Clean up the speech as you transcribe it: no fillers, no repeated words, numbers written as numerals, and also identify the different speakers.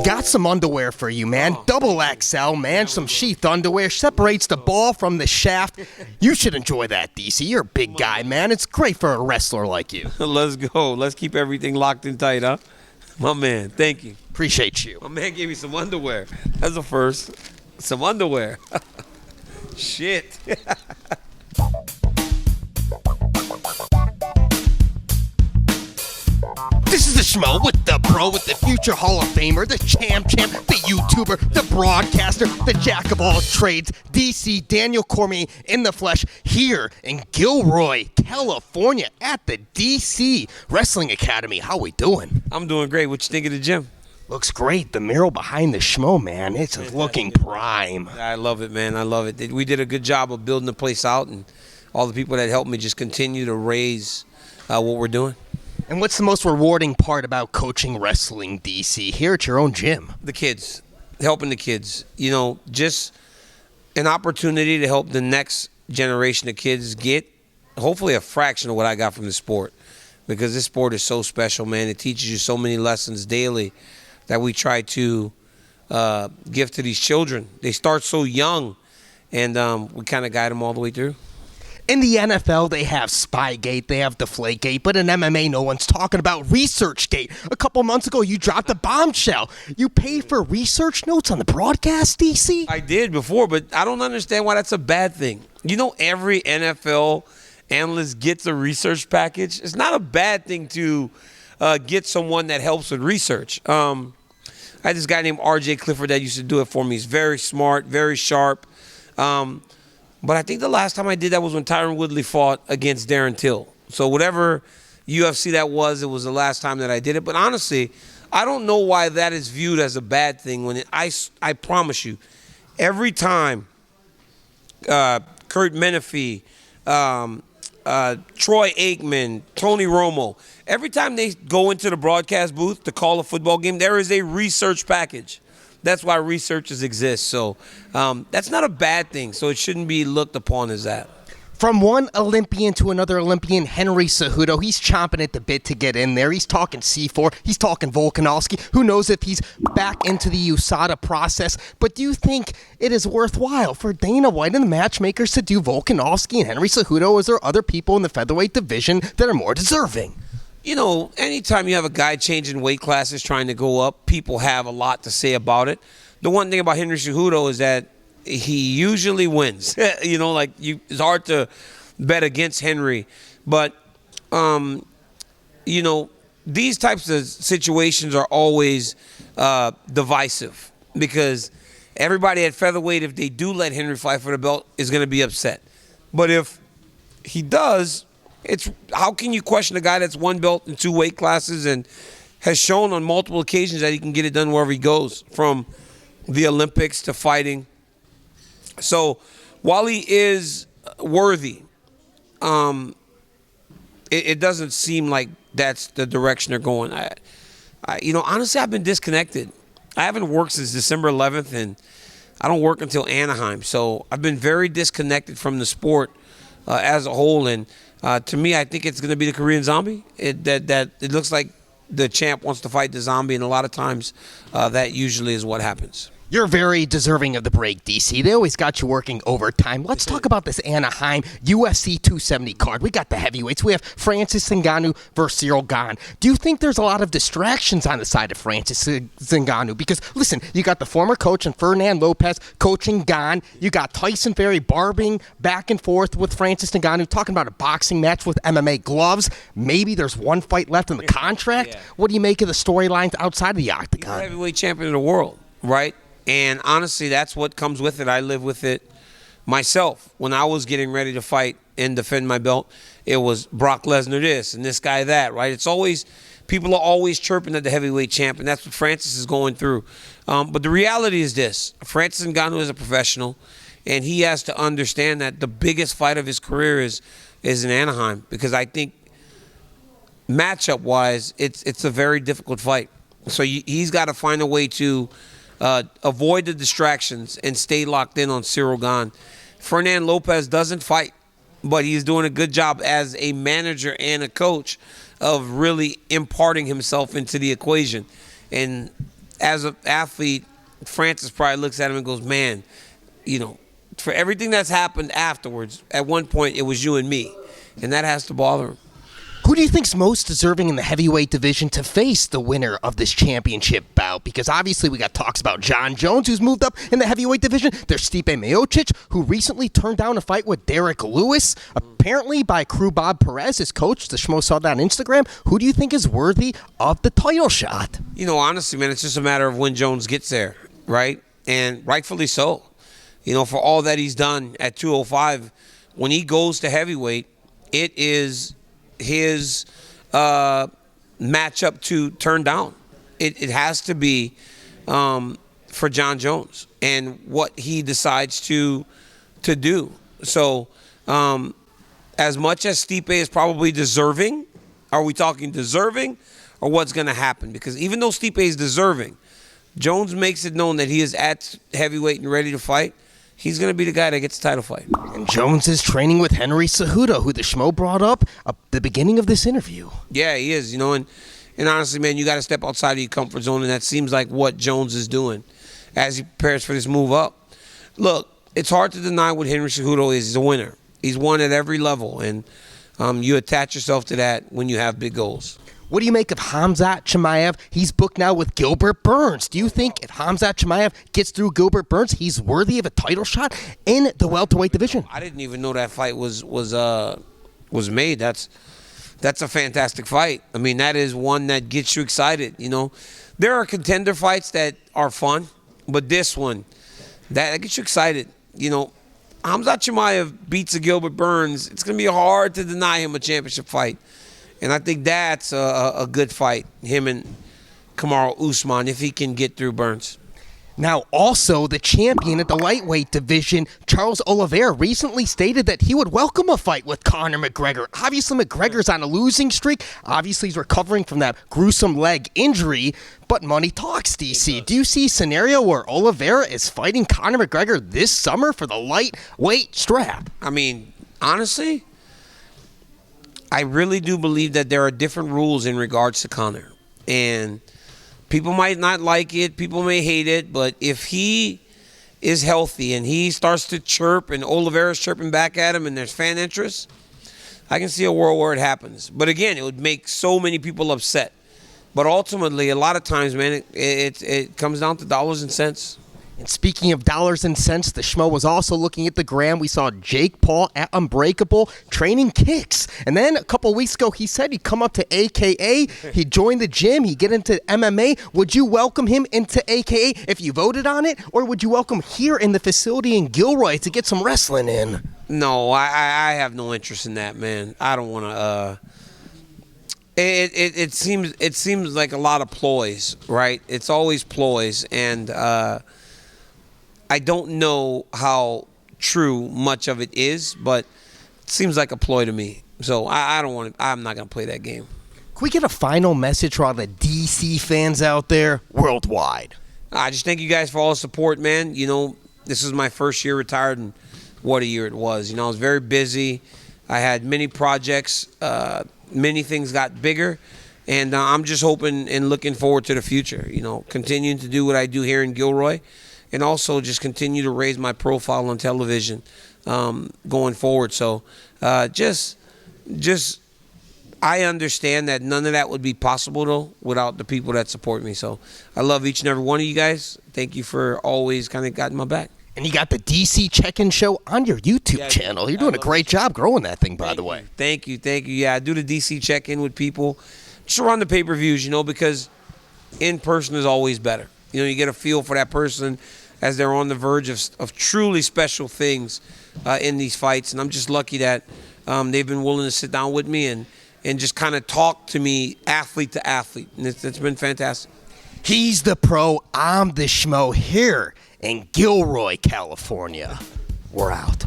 Speaker 1: Got some underwear for you, man. Double XL, man. Some sheath underwear. Separates the ball from the shaft. You should enjoy that, DC. You're a big guy, man. It's great for a wrestler like you.
Speaker 2: Let's go. Let's keep everything locked and tight, huh? My man, thank you.
Speaker 1: Appreciate you.
Speaker 2: My man gave me some underwear. That's the first. Some underwear. Shit.
Speaker 1: This is the Schmo with the bro, with the future Hall of Famer, the champ, the YouTuber, the broadcaster, the jack of all trades, DC Daniel Cormier in the flesh, here in Gilroy, California, at the DC Wrestling Academy. How we doing?
Speaker 2: I'm doing great. What you think of the gym?
Speaker 1: Looks great. The mural behind the Schmo, man, it's looking prime.
Speaker 2: I love it, man. I love it. We did a good job of building the place out, and all the people that helped me just continue to raise what we're doing.
Speaker 1: And what's the most rewarding part about coaching wrestling, DC, here at your own gym?
Speaker 2: The kids, helping the kids. You know, just an opportunity to help the next generation of kids get hopefully a fraction of what I got from the sport. Because this sport is so special, man. It teaches you so many lessons daily that we try to give to these children. They start so young, and we kind of guide them all the way through.
Speaker 1: In the NFL, they have Spygate, they have Deflategate, but in MMA, no one's talking about Researchgate. A couple months ago, you dropped a bombshell. You paid for research notes on the broadcast, DC?
Speaker 2: I did before, but I don't understand why that's a bad thing. You know, every NFL analyst gets a research package. It's not a bad thing to get someone that helps with research. I had this guy named RJ Clifford that used to do it for me. He's very smart, very sharp. But I think the last time I did that was when Tyron Woodley fought against Darren Till. So whatever UFC that was, it was the last time that I did it. But honestly, I don't know why that is viewed as a bad thing. I promise you, every time Kurt Menefee, Troy Aikman, Tony Romo, every time they go into the broadcast booth to call a football game, there is a research package. That's why researchers exist. So that's not a bad thing. So it shouldn't be looked upon as that.
Speaker 1: From one Olympian to another Olympian, Henry Cejudo, he's chomping at the bit to get in there. He's talking C4. He's talking Volkanovski. Who knows if he's back into the USADA process. But do you think it is worthwhile for Dana White and the matchmakers to do Volkanovski and Henry Cejudo? Or is there other people in the featherweight division that are more deserving?
Speaker 2: You know, anytime you have a guy changing weight classes trying to go up, people have a lot to say about it. The one thing about Henry Cejudo is that he usually wins. You know, like it's hard to bet against Henry. But, you know, these types of situations are always divisive because everybody at featherweight, if they do let Henry fight for the belt, is going to be upset. But if he does, how can you question a guy that's won belt in 2 weight classes and has shown on multiple occasions that he can get it done wherever he goes, from the Olympics to fighting. So while he is worthy, it doesn't seem like that's the direction they're going. You know, honestly, I've been disconnected. I haven't worked since December 11th, and I don't work until Anaheim. So I've been very disconnected from the sport as a whole, and to me, I think it's going to be the Korean Zombie. It looks like the champ wants to fight the Zombie, and a lot of times that usually is what happens.
Speaker 1: You're very deserving of the break, DC. They always got you working overtime. Let's talk about this Anaheim UFC 270 card. We got the heavyweights. We have Francis Ngannou versus Ciryl Gane. Do you think there's a lot of distractions on the side of Francis Ngannou? Because, listen, you got the former coach and Ferdinand Lopez coaching Gane. You got Tyson Fury barbing back and forth with Francis Ngannou, talking about a boxing match with MMA gloves. Maybe there's one fight left in the contract. Yeah. What do you make of the storylines outside of the Octagon?
Speaker 2: He's the heavyweight champion of the world, right? And honestly, that's what comes with it. I live with it myself. When I was getting ready to fight and defend my belt, it was Brock Lesnar this and this guy that, right? It's always, people are always chirping at the heavyweight champ, and that's what Francis is going through. But the reality is this. Francis Ngannou is a professional, and he has to understand that the biggest fight of his career is in Anaheim, because I think matchup-wise, it's a very difficult fight. So he's got to find a way to avoid the distractions and stay locked in on Ciryl Gane. Ferdinand Lopez doesn't fight, but he's doing a good job as a manager and a coach of really imparting himself into the equation. And as an athlete, Francis probably looks at him and goes, man, you know, for everything that's happened afterwards, at one point it was you and me. And that has to bother him.
Speaker 1: Who do you think's most deserving in the heavyweight division to face the winner of this championship bout? Because obviously we got talks about Jon Jones, who's moved up in the heavyweight division. There's Stipe Miocic, who recently turned down a fight with Derek Lewis, apparently by Crew Bob Perez, his coach. The Schmo saw that on Instagram. Who do you think is worthy of the title shot?
Speaker 2: You know, honestly, man, it's just a matter of when Jones gets there, right? And rightfully so. You know, for all that he's done at 205, when he goes to heavyweight, it is his matchup to turn down. It has to be for Jon Jones and what he decides to do. So as much as Stipe is probably deserving, are we talking deserving or what's going to happen? Because even though Stipe is deserving, Jones makes it known that he is at heavyweight and ready to fight. He's going to be the guy that gets the title fight.
Speaker 1: And Jones is training with Henry Cejudo, who the Schmo brought up at the beginning of this interview.
Speaker 2: Yeah, he is, you know, and honestly, man, you got to step outside of your comfort zone, and that seems like what Jones is doing as he prepares for this move up. Look, it's hard to deny what Henry Cejudo is. He's a winner. He's won at every level, and you attach yourself to that when you have big goals.
Speaker 1: What do you make of Hamza Chemayev? He's booked now with Gilbert Burns. Do you think if Hamza Chemaev gets through Gilbert Burns, he's worthy of a title shot in the welterweight division?
Speaker 2: I didn't even know that fight was made. That's a fantastic fight. I mean, that is one that gets you excited. You know, there are contender fights that are fun, but this one that gets you excited. You know, Hamza Chemaev beats a Gilbert Burns. It's going to be hard to deny him a championship fight. And I think that's a good fight, him and Kamaru Usman, if he can get through Burns.
Speaker 1: Now, also, the champion at the lightweight division, Charles Oliveira, recently stated that he would welcome a fight with Conor McGregor. Obviously, McGregor's on a losing streak. Obviously, he's recovering from that gruesome leg injury. But money talks, DC. Do you see a scenario where Oliveira is fighting Conor McGregor this summer for the lightweight strap?
Speaker 2: I mean, honestly, I really do believe that there are different rules in regards to Conor. And people might not like it, people may hate it, but if he is healthy and he starts to chirp and Oliveira's chirping back at him and there's fan interest, I can see a world where it happens. But again, it would make so many people upset. But ultimately, a lot of times, man, it comes down to dollars and cents.
Speaker 1: And speaking of dollars and cents, the Schmo was also looking at the gram. We saw Jake Paul at Unbreakable training kicks. And then a couple weeks ago, he said he'd come up to AKA. He'd join the gym. He'd get into MMA. Would you welcome him into AKA if you voted on it? Or would you welcome here in the facility in Gilroy to get some wrestling in?
Speaker 2: No, I have no interest in that, man. I don't want to. It seems like a lot of ploys, right? It's always ploys, and I don't know how true much of it is, but it seems like a ploy to me. So I don't want to. I'm not gonna play that game.
Speaker 1: Can we get a final message for all the DC fans out there worldwide?
Speaker 2: I just thank you guys for all the support, man. You know, this is my first year retired, and what a year it was. You know, I was very busy. I had many projects. Many things got bigger, and I'm just hoping and looking forward to the future. You know, continuing to do what I do here in Gilroy, and also just continue to raise my profile on television going forward. So just I understand that none of that would be possible, though, without the people that support me. So I love each and every one of you guys. Thank you for always kind of got my back.
Speaker 1: And you got the DC Check-In Show on your YouTube channel. You're doing a great job growing that thing, by the way.
Speaker 2: Thank you. Yeah, I do the DC Check-In with people. Just around the pay-per-views, you know, because in person is always better. You know, you get a feel for that person as they're on the verge of truly special things in these fights. And I'm just lucky that they've been willing to sit down with me and just kind of talk to me athlete to athlete. And it's been fantastic.
Speaker 1: He's the pro, I'm the Schmo here in Gilroy, California. We're out.